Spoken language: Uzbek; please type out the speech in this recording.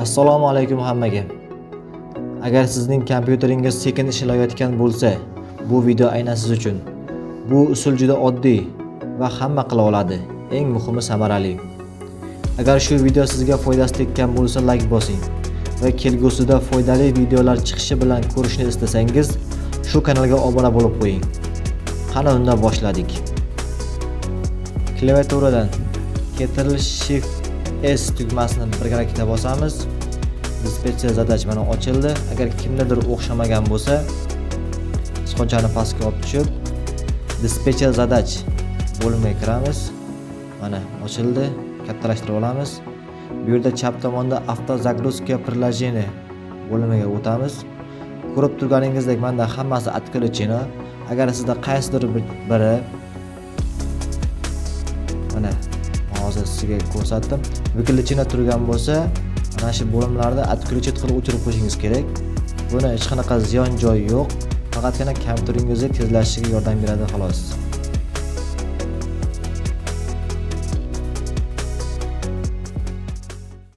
Assalomu alaykum hammaga. Agar sizning kompyuteringiz sekin ishlayotgan bo'lsa, bu video aynan siz uchun. Bu usul juda oddiy va hamma qila oladi. Eng muhimi samarali. Agar shu video sizga foydasi tekkan bo'lsa, like bosing va kelgusida foydali videolar chiqishi bilan ko'rishni istasangiz, shu kanalga obuna bo'lib qo'ying. Qani unda boshladik. Klaviaturadan Ctrl Shift S tugmasini birgalikda bosamiz. Dispetcher zadach mana ochildi. Agar kimdadir o'xshamagan bo'lsa, sichqonchani pastga olib tushib, dispetcher zadach bo'limiga kiramiz. Mana ochildi. Kattalashtirib olamiz. Bu yerda chap tomonda avtozagruska приложение bo'limiga o'tamiz. Ko'rib turganingizdek, menda hammasi отключено. Agar sizda qaysidir biri mana hozir sizga ko'rsatdim, выключено turgan bo'lsa, mana shu bo'limlarda отключить qilib o'chirib qo'yishingiz kerak. Buni hech qanaqa ziyon joyi yo'q. Faqatgina kompyuteringizning tezlashishiga yordam beradi xolos.